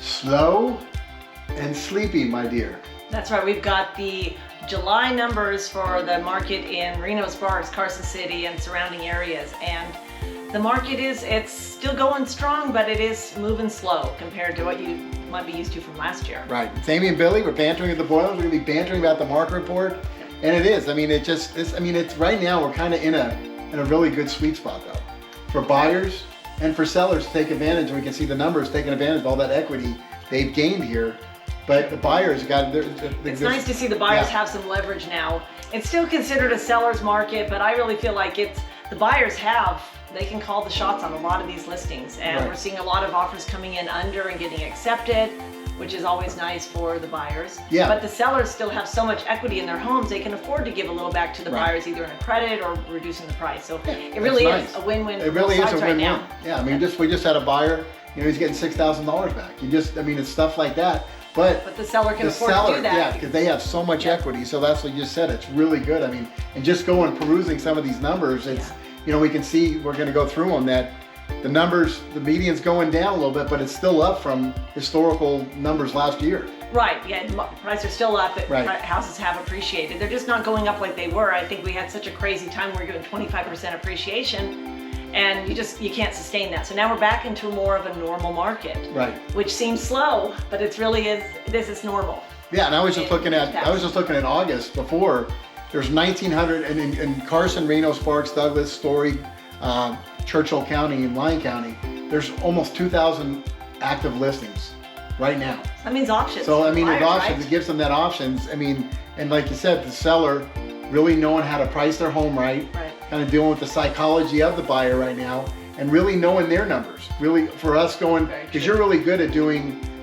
slow and sleepy, my dear. That's right. We've got the July numbers for the market in Reno-Sparks, Carson City, and surrounding areas. And the market it's still going strong, but it is moving slow compared to what you might be used to from last year. Right. It's Amy and Billy. We're bantering at the boilers. We're going to be bantering about the market report. And it is. I mean, it's right now we're kind of in a really good sweet spot, though, for buyers and for sellers to take advantage. And we can see the numbers taking advantage of all that equity they've gained here. But the buyers got. It's nice to see the buyers have some leverage now. It's still considered a seller's market, but I really feel like the buyers they can call the shots on a lot of these listings, and we're seeing a lot of offers coming in under and getting accepted, which is always nice for the buyers. Yeah. But the sellers still have so much equity in their homes, they can afford to give a little back to the buyers, either in a credit or reducing the price. So it really is a win-win. It really is a win-win. Now. Yeah, I mean, we just had a buyer. He's getting $6,000 back. It's stuff like that. But the seller can afford to do that. Yeah, because they have so much equity. So that's what you said. It's really good. I mean, and just going perusing some of these numbers, it's we can see, we're going to go through them, that the numbers, the median's going down a little bit, but it's still up from historical numbers last year. Right. Yeah, prices are still up. Right. Houses have appreciated. They're just not going up like they were. I think we had such a crazy time where we're doing 25% appreciation. And you can't sustain that. So now we're back into more of a normal market, which seems slow, but this is normal. Yeah, and I was just looking at August before. There's 1,900 in Carson, Reno-Sparks, Douglas, Story, Churchill County, and Lyon County. There's almost 2,000 active listings right now. That means options. So I mean, buyers, with options, it gives them that options. I mean, and like you said, the seller really knowing how to price their home right. Kind of dealing with the psychology of the buyer right now, and really knowing their numbers. Really, for us because you're really good at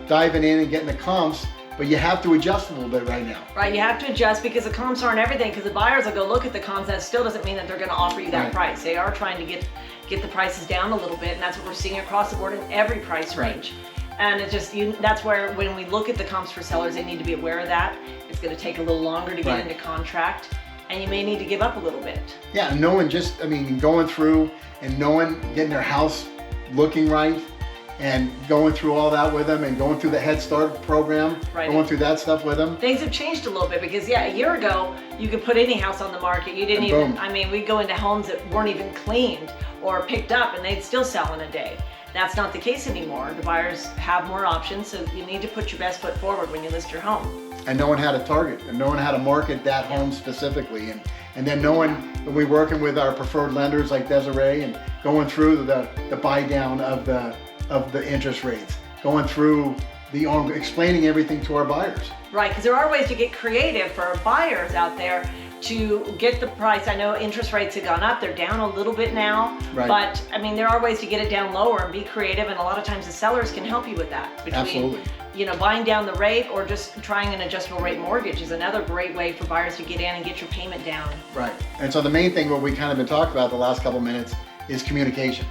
diving in and getting the comps, but you have to adjust a little bit right now. Right, you have to adjust because the comps aren't everything, because the buyers will go look at the comps. That still doesn't mean that they're going to offer you that price. They are trying to get the prices down a little bit, and that's what we're seeing across the board in every price range. And that's where, when we look at the comps for sellers, they need to be aware of that. It's going to take a little longer to get into contract, and you may need to give up a little bit. Yeah, and knowing going through and getting their house looking right, and going through all that with them, and going through the Head Start program, going through that stuff with them. Things have changed a little bit, because a year ago, you could put any house on the market. You didn't we'd go into homes that weren't even cleaned or picked up, and they'd still sell in a day. That's not the case anymore. The buyers have more options, so you need to put your best foot forward when you list your home. And knowing how to target, and knowing how to market that home specifically, and then knowing that we're working with our preferred lenders like Desiree, and going through the buy down of the interest rates, going through explaining everything to our buyers. Right, because there are ways to get creative for buyers out there to get the price. I know interest rates have gone up, they're down a little bit now, but I mean, there are ways to get it down lower and be creative, and a lot of times the sellers can help you with that. Absolutely. Buying down the rate, or just trying an adjustable rate mortgage is another great way for buyers to get in and get your payment down. Right, and so the main thing, what we kind of been talking about the last couple minutes, is communication.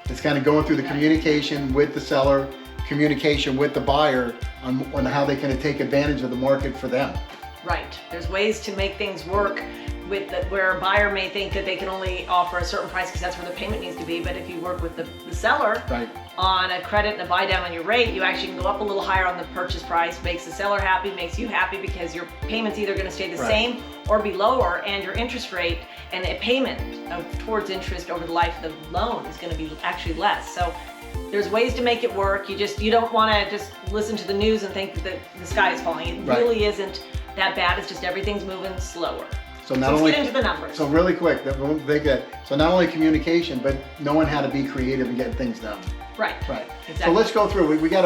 It's kind of going through the communication with the seller, communication with the buyer on how they can take advantage of the market for them. Right. There's ways to make things work where a buyer may think that they can only offer a certain price because that's where the payment needs to be. But if you work with the seller on a credit and a buy down on your rate, you actually can go up a little higher on the purchase price. Makes the seller happy, makes you happy, because your payment's either going to stay the same or be lower, and your interest rate and a payment towards interest over the life of the loan is going to be actually less. So there's ways to make it work. You don't want to just listen to the news and think that the sky is falling. It really isn't that bad. It's just everything's moving slower. So let's get into the numbers. So really quick, so not only communication, but knowing how to be creative and getting things done. Right. Exactly. So let's go through. We got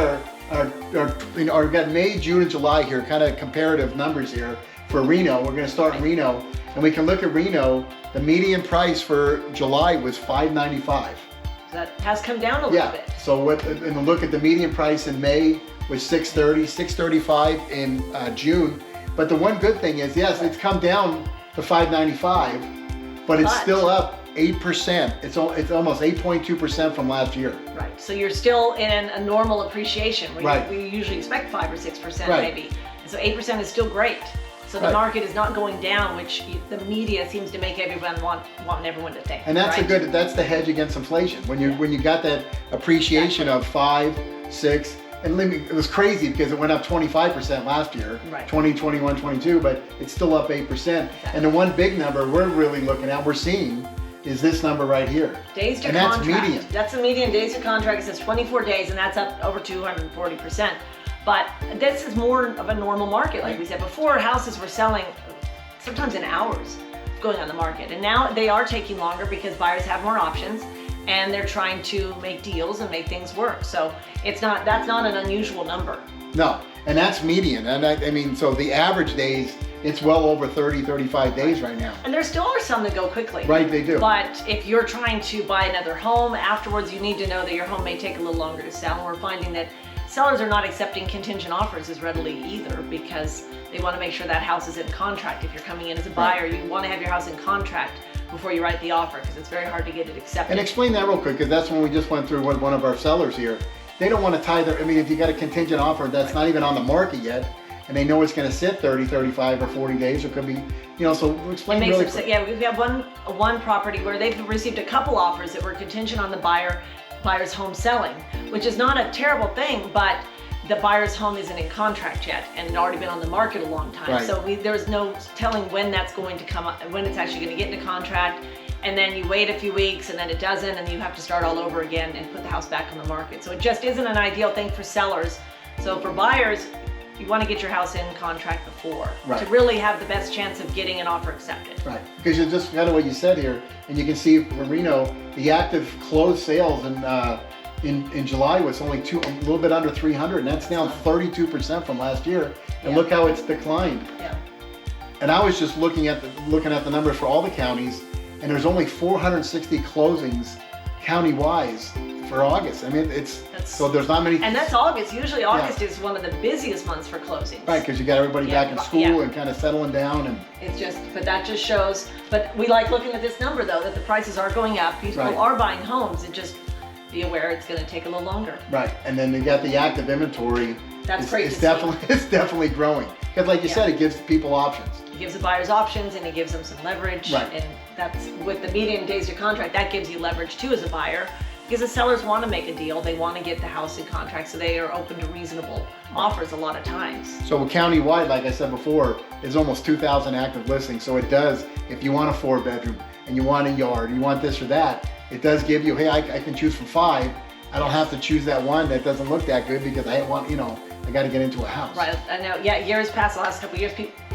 we got May, June, and July here, kind of comparative numbers here for Reno. We're going to start in Reno, and we can look at Reno. The median price for July was $595. That has come down a little bit. So and look at the median price in May was $630, $635 in June. But the one good thing is, yes, it's come down to $595, but it's still up 8%. It's almost 8.2% from last year. Right. So you're still in a normal appreciation. We usually expect 5 or 6% maybe. So 8% is still great. So the market is not going down, which the media seems to make everyone want everyone to think. And that's that's the hedge against inflation. When you got that appreciation of 5, 6, and it was crazy because it went up 25% last year, right. 20, 21, 22, but it's still up 8%. Exactly. And the one big number we're really looking at, we're seeing, is this number right here. Days to contract. That's median. That's the median days to contract. It says 24 days, and that's up over 240%. But this is more of a normal market, like we said before. Houses were selling sometimes in hours going on the market, and now they are taking longer because buyers have more options, and they're trying to make deals and make things work. So that's not an unusual number. No, and that's median. And I mean, so the average days, it's well over 30, 35 days right now. And there still are some that go quickly. Right, they do. But if you're trying to buy another home afterwards, you need to know that your home may take a little longer to sell. And we're finding that sellers are not accepting contingent offers as readily either, because they want to make sure that house is in contract. If you're coming in as a buyer, you want to have your house in contract before you write the offer, because it's very hard to get it accepted. And explain that real quick, because that's when we just went through with one of our sellers here. They don't want to tie their, I mean, if you got a contingent offer that's not even on the market yet, and they know it's going to sit 30, 35, or 40 days, it could be, so explain really quick. Yeah, we've got one property where they've received a couple offers that were contingent on the buyer's home selling, which is not a terrible thing, but the buyer's home isn't in contract yet, and it's already been on the market a long time. Right. So there's no telling when that's going to come up, when it's actually going to get into contract. And then you wait a few weeks and then it doesn't, and you have to start all over again and put the house back on the market. So it just isn't an ideal thing for sellers. So for buyers, you want to get your house in contract before to really have the best chance of getting an offer accepted. Right, because you just kind of what you said here, and you can see for Reno, the active closed sales in July was only a little bit under 300, and that's down 32% from last year. And look how it's declined. Yeah. And I was just looking at the numbers for all the counties, and there's only 460 closings county-wise for August. I mean, so there's not many. And that's August. Usually August is one of the busiest months for closings. Right, because you got everybody back in school and kind of settling down. And but that just shows, but we like looking at this number though, that the prices are going up. People are buying homes. It just, be aware it's going to take a little longer. Right, and then you got the active inventory. That's great. It's definitely growing. Because like you said, it gives people options. It gives the buyers options, and it gives them some leverage. Right. And that's with the median days to contract, that gives you leverage too as a buyer, because the sellers want to make a deal. They want to get the house in contract, so they are open to reasonable offers a lot of times. So countywide, like I said before, is almost 2,000 active listings. So it does, if you want a 4-bedroom and you want a yard, you want this or that, it does give you, hey, I can choose from 5. I don't have to choose that one that doesn't look that good because I want, I got to get into a house. Right. I know. Yeah. Years past, the last couple of years,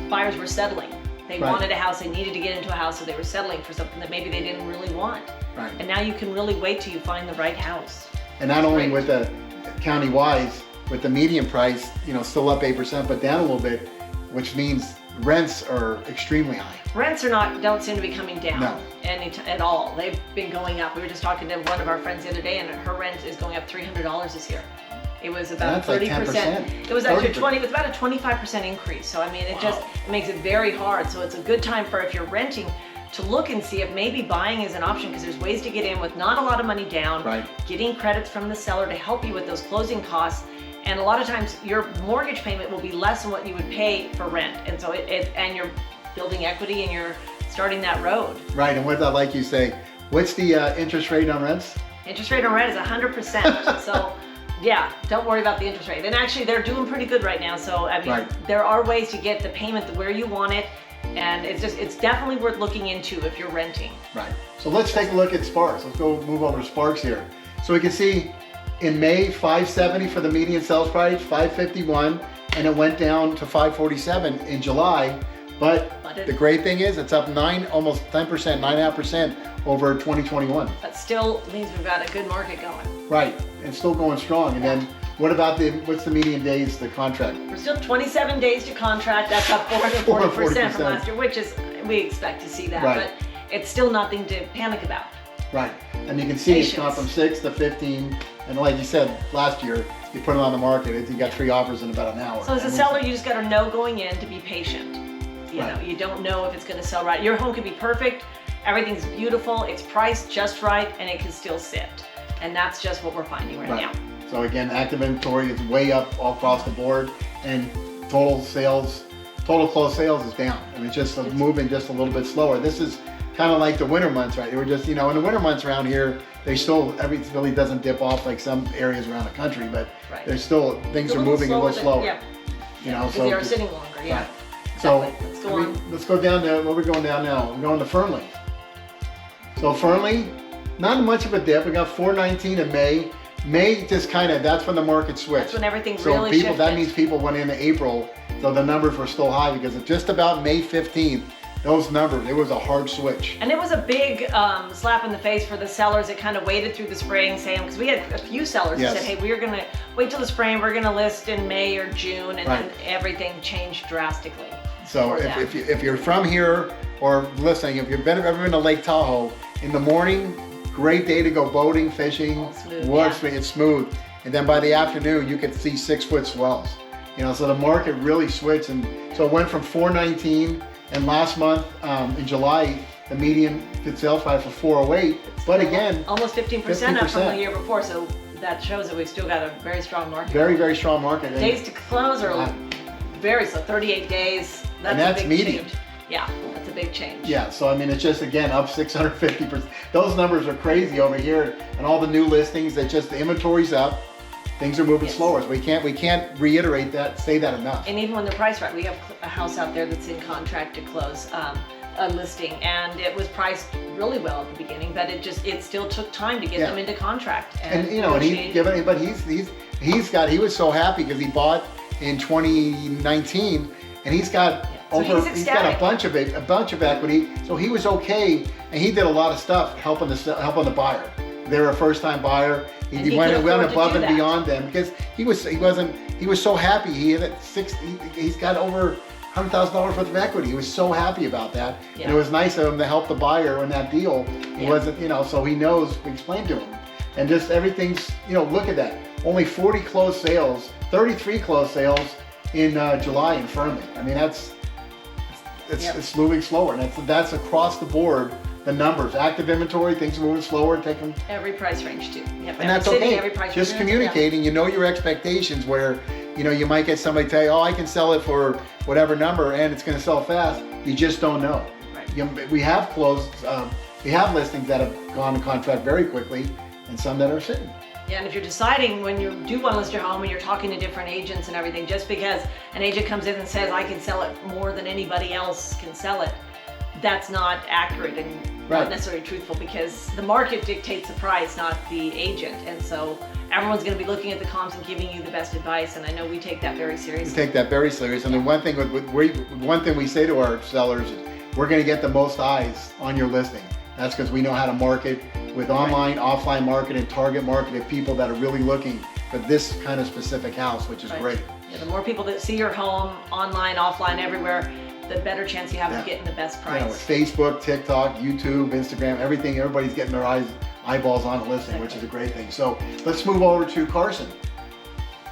buyers were settling. They wanted a house. They needed to get into a house, so they were settling for something that maybe they didn't really want. Right. And now you can really wait till you find the right house. And not only with the county-wise, with the median price, still up 8%, but down a little bit, which means rents are extremely high. Rents don't seem to be coming down at all. They've been going up. We were just talking to one of our friends the other day, and her rent is going up $300 this year. It was about 30%. Like it was actually 20. It was about a 25% increase. So I mean, it makes it very hard. So it's a good time for, if you're renting, to look and see if maybe buying is an option, because there's ways to get in with not a lot of money down, getting credits from the seller to help you with those closing costs. And a lot of times your mortgage payment will be less than what you would pay for rent. And so and you're building equity and you're starting that road. Right, and like you say, what's the interest rate on rents? Interest rate on rent is 100%. So yeah, don't worry about the interest rate. And actually they're doing pretty good right now. So I mean, there are ways to get the payment where you want it. And it's definitely worth looking into if you're renting. Right, so let's take a look at Sparks. Let's go move over to Sparks here. So we can see in May, $570 for the median sales price, $551, and it went down to $547 in July. But the great thing is it's up almost 10%, 9.5% over 2021. That still means we've got a good market going. Right, and still going strong. And then what about what's the median days to contract? We're still 27 days to contract. That's up 440% from last year, which is, we expect to see that. But it's still nothing to panic about. Right, and you can see it's gone from 6 to 15. And like you said, last year, you put it on the market, you got 3 offers in about an hour. So as a seller, you just got to know going in to be patient. You don't know if it's going to sell right. Your home could be perfect, everything's beautiful, it's priced just right, and it can still sit. And that's just what we're finding right now. So again, active inventory is way up all across the board, and total closed sales is down. I mean, it's just moving just a little bit slower. This is kind of like the winter months, right? They were just, in the winter months around here, they still, everything really doesn't dip off like some areas around the country, but there's still, things are moving a little slower. Yeah. So they are sitting longer, Right. So let's go on. Let's go down to, where we're going down now. We're going to Fernley. So Fernley, not much of a dip. We got 419 in May. May just kind of, that's when the market switched. That's when everything so really people, shifted. That means people went into April, so the numbers were still high because of just about May 15th, those numbers, it was a hard switch. And it was a big slap in the face for the sellers that kind of waited through the spring saying, because we had a few sellers that said, hey, we're going to wait till the spring, we're going to list in May or June, and then everything changed drastically. So if you're from here or listening, if you've ever been to Lake Tahoe, in the morning, great day to go boating, fishing, it's smooth. And then by the afternoon, you could see 6-foot swells. So the market really switched. And so it went from 419, and last month, in July, the median sales price was 408. But again, almost 15% up from the year before. So that shows that we've still got a very strong market. Very, very strong market. Days to close are very slow, 38 days. That's median. Change. Yeah, that's a big change. Yeah, so I mean, it's just, again, up 650%. Those numbers are crazy over here, and all the new listings, that just the inventory's up, things are moving slower. So we can't reiterate that, say that enough. And even when they're priced right, we have a house out there that's in contract to close a listing, and it was priced really well at the beginning, but it still took time to get them into contract. And he was so happy because he bought in 2019, and he's got he's got a bunch of equity, so he was okay, and he did a lot of stuff helping the buyer. They were a first-time buyer. He went above and beyond them because he was so happy. He's got over $100,000 worth of equity. He was so happy about that, and it was nice of him to help the buyer in that deal. He wasn't, so he knows. We explained to him, and just everything's, look at that. Only 40 closed sales, 33 closed sales in July in Fernley. I mean, it's moving slower, and that's across the board. The numbers, active inventory, things are moving slower. Take them every price range too. Yep. And that's okay. Just communicating. You know your expectations. Where you might get somebody tell you, oh, I can sell it for whatever number, and it's going to sell fast. You just don't know. Right. We have listings that have gone to contract very quickly, and some that are sitting. Yeah, and if you're deciding when you do want to list your home and you're talking to different agents and everything, just because an agent comes in and says, I can sell it more than anybody else can sell it, that's not accurate and not necessarily truthful, because the market dictates the price, not the agent. And so everyone's going to be looking at the comps and giving you the best advice. And I know we take that very seriously. We take that very serious. And the one thing we say to our sellers is, we're going to get the most eyes on your listing. That's because we know how to market with online, offline market, and target market of people that are really looking for this kind of specific house, which is great. Yeah, the more people that see your home online, offline, everywhere, the better chance you have of getting the best price. With Facebook, TikTok, YouTube, Instagram, everything, everybody's getting their eyeballs on a listing, which is a great thing. So let's move over to Carson.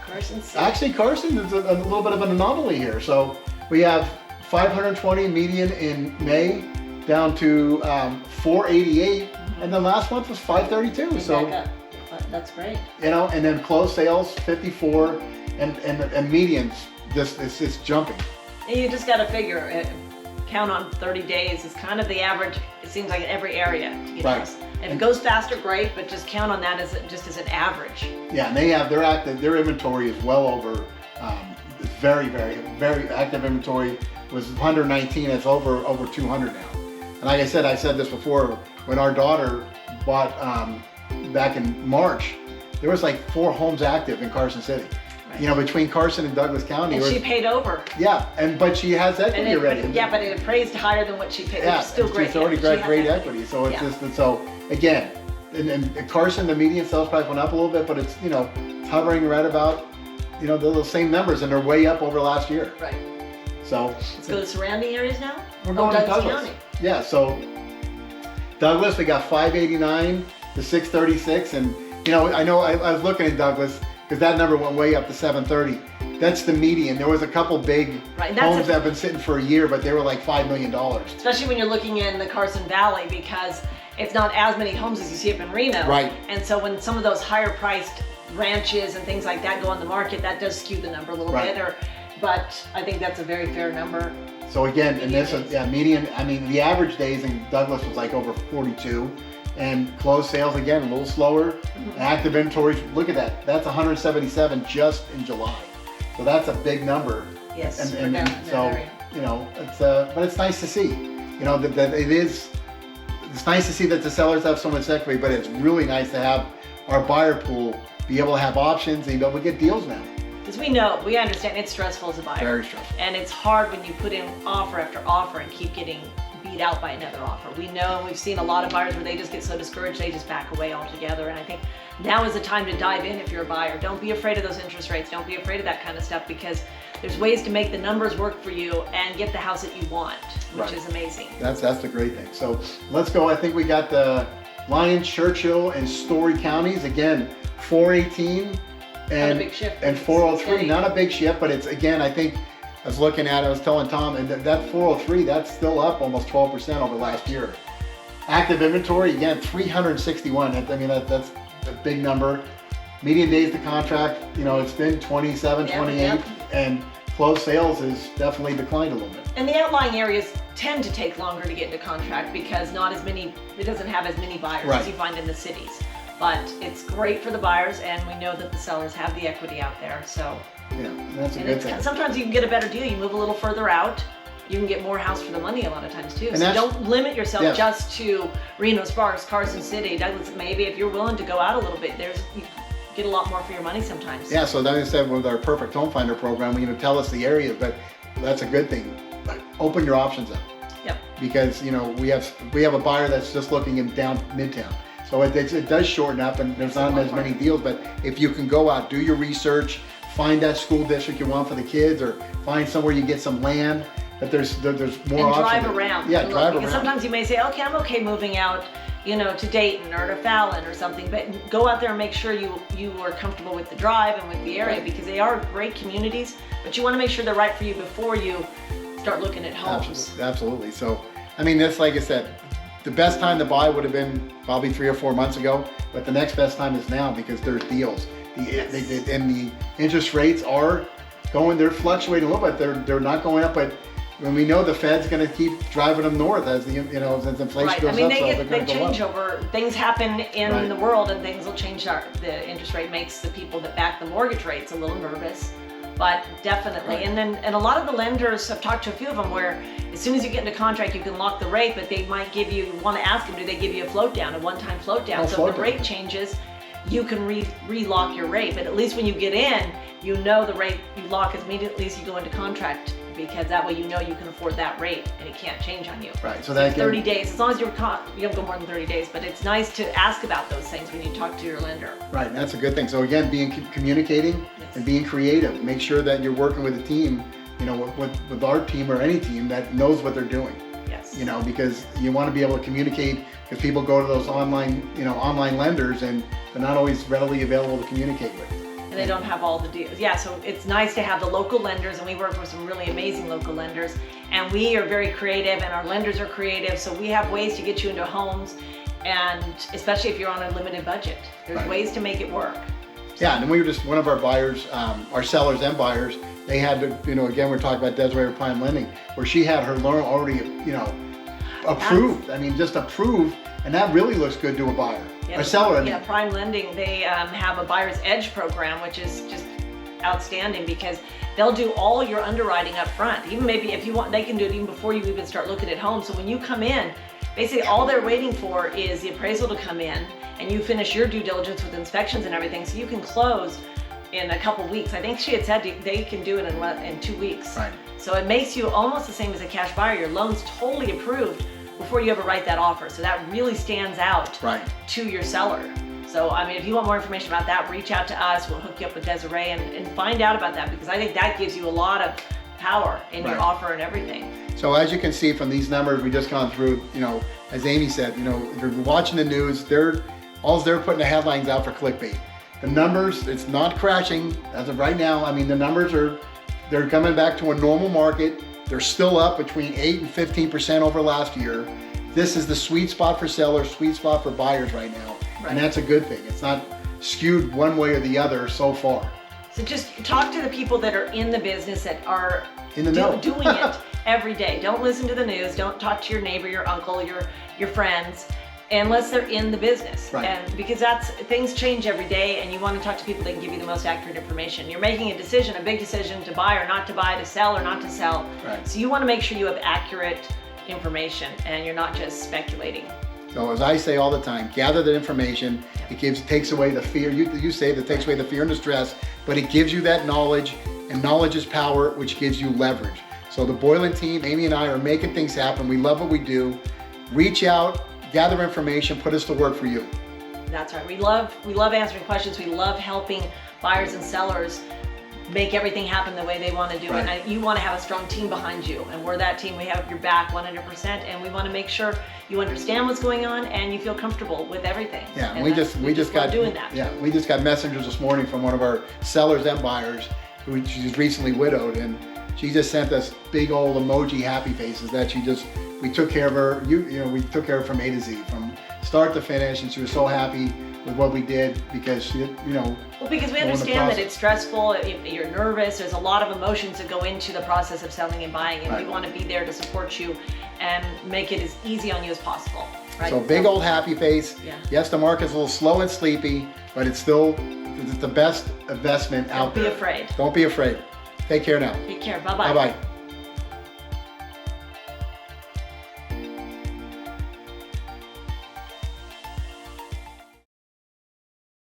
Carson City. Actually, Carson is a little bit of an anomaly here. So we have 520 median in May, down to 488, and the last month was 532. So that's great. And then closed sales 54, and medians it's jumping. You just got to figure, count on 30 days is kind of the average. It seems like in every area to get this. If it goes faster, great, but just count on that as an average. Yeah, and they have their inventory is well over, very, very, very active inventory was 119. It's over 200 now. And like I said this before, when our daughter bought back in March, there was like 4 homes active in Carson City. Between Carson and Douglas County. And she paid over. Yeah, but she has equity already. Yeah, but it appraised higher than what she paid. Yeah, which is still great. It's already got great equity. So it's so again, and Carson, the median sales price went up a little bit, but it's it's hovering right about the same numbers, and they're way up over last year. Right. So let's go to the surrounding areas now. We're going to Douglas County. Yeah, so Douglas, we got 589 to 636, and I know I was looking at Douglas, because that number went way up to 730. That's the median. There was a couple big homes that have been sitting for a year, but they were like $5 million. Especially when you're looking in the Carson Valley, because it's not as many homes as you see up in Reno. Right. And so when some of those higher priced ranches and things like that go on the market, that does skew the number a little bit. But I think that's a very fair number. So again, and this is, median, I mean, the average days in Douglas was like over 42, and closed sales, again, a little slower. Active inventories, look at that, that's 177 just in July. So that's a big number. Yes, And so, you know, it's, but it's nice to see, you know, that it's nice to see that the sellers have so much equity, but it's really nice to have our buyer pool be able to have options and be able to get deals now. Because we understand it's stressful as a buyer. Very stressful. And it's hard when you put in offer after offer and keep getting beat out by another offer. We know, and we've seen a lot of buyers where they just get so discouraged, they just back away altogether. And I think now is the time to dive in if you're a buyer. Don't be afraid of those interest rates. Don't be afraid of that kind of stuff, because there's ways to make the numbers work for you and get the house that you want, which is amazing. That's the great thing. So let's go. I think we got the Lyon, Churchill, and Story counties. Again, 418 and 403. Not a big shift, but it's, again, I think I was looking at it, I was telling Tom, and that 403, that's still up almost 12% over last year. Active inventory, again, 361. I mean, that's a big number. Median days to contract, you know, it's been 27, 28, and closed sales has definitely declined a little bit. And the outlying areas tend to take longer to get into contract because it doesn't have as many buyers as you find in the cities. But it's great for the buyers, and we know that the sellers have the equity out there, so. Yeah, that's a good thing. Sometimes you can get a better deal. You move a little further out, you can get more house for the money a lot of times too. So don't limit yourself just to Reno-Sparks, Carson City, Douglas. Maybe if you're willing to go out a little bit, you get a lot more for your money sometimes. Yeah, so like I said, with our Perfect Home Finder program, you know, tell us the areas, but that's a good thing. Like, open your options up. Yep. Because, you know, we have a buyer that's just looking in down Midtown. So it does shorten up, and there's not as many deals, but if you can go out, do your research, find that school district you want for the kids, or find somewhere you get some land, that there's more options. And drive around. Yeah, drive around. Because sometimes you may say, okay, I'm okay moving out, you know, to Dayton or to Fallon or something, but go out there and make sure you are comfortable with the drive and with the area, because they are great communities, but you want to make sure they're right for you before you start looking at homes. Absolutely. So, I mean, that's, like I said, the best time to buy would have been probably 3 or 4 months ago, but the next best time is now, because there's deals. And the interest rates are they're fluctuating a little bit. They're not going up, but when we know the Fed's going to keep driving them north as as inflation goes up, they change over. Things happen in the world, and things will change. The interest rate makes the people that back the mortgage rates a little nervous, but definitely. And a lot of the lenders, I've talked to a few of them, where as soon as you get into contract, you can lock the rate, but they might want to ask them, do they give you a float down, a one-time float down? So if the rate changes, you can re-lock your rate, but at least when you get in, you know the rate you lock immediately as you go into contract, because that way you know you can afford that rate and it can't change on you. Right. So that's 30 days, as long as you don't go more than 30 days, but it's nice to ask about those things when you talk to your lender. Right, and that's a good thing. So again, communicating and being creative. Make sure that you're working with a team, you know, with our team or any team that knows what they're doing. Yes. You know, because you want to be able to communicate, because people go to those online lenders, and they're not always readily available to communicate with. And they don't have all the deals. Yeah, so it's nice to have the local lenders, and we work with some really amazing local lenders, and we are very creative, and our lenders are creative, so we have ways to get you into homes, and especially if you're on a limited budget, there's ways to make it work. Yeah, and we were just, one of our buyers, our sellers and buyers, they had to, you know, again, we're talking about Desiree Prime Lending, where she had her loan already, you know, approved. I mean, just approved, and that really looks good to a buyer. Yeah, a seller. Yeah, Prime Lending, they have a Buyer's Edge program, which is just outstanding, because they'll do all your underwriting up front. Even maybe if you want, they can do it even before you even start looking at homes. So when you come in, basically all they're waiting for is the appraisal to come in, and you finish your due diligence with inspections and everything, so you can close in a couple weeks. I think she had said they can do it in 2 weeks. Right. So it makes you almost the same as a cash buyer. Your loan's totally approved before you ever write that offer. So that really stands out to your seller. So, I mean, if you want more information about that, reach out to us. We'll hook you up with Desiree and find out about that, because I think that gives you a lot of power in your offer and everything. So as you can see from these numbers we just gone through, you know, as Amy said, you know, if you're watching the news, they're putting the headlines out for clickbait. The numbers, it's not crashing as of right now. I mean, the numbers they're coming back to a normal market. They're still up between 8 and 15% over last year. This is the sweet spot for sellers, sweet spot for buyers right now. And that's a good thing. It's not skewed one way or the other so far. So just talk to the people that are in the business, that are in the know. doing it, every day. Don't listen to the news. Don't talk to your neighbor, your uncle, your friends, unless they're in the business. Right. And because things change every day, and you want to talk to people that can give you the most accurate information. You're making a decision, a big decision, to buy or not to buy, to sell or not to sell. Right. So you want to make sure you have accurate information and you're not just speculating. So as I say all the time, gather that information. It takes away the fear. You say that takes away the fear and the stress, but it gives you that knowledge, and knowledge is power, which gives you leverage. So the Boylan team, Amy and I, are making things happen. We love what we do. Reach out, gather information, put us to work for you. That's right. We love answering questions. We love helping buyers and sellers make everything happen the way they want to do it. And you want to have a strong team behind you, and we're that team. We have your back 100%, and we want to make sure you understand what's going on and you feel comfortable with everything. Yeah, and we just got doing that. Yeah, we just got messengers this morning from one of our sellers and buyers who she's recently widowed, and she just sent us big old emoji happy faces that we took care of her. We took care of her from A to Z, from start to finish, and she was so happy with what we did because Well, because we understand that it's stressful, you're nervous, there's a lot of emotions that go into the process of selling and buying, and we want to be there to support you and make it as easy on you as possible. Right? So big old happy face. Yeah. Yes, the market's a little slow and sleepy, but it's the best investment out there. Don't be afraid. Don't be afraid. Take care now. Take care. Bye-bye. Bye-bye.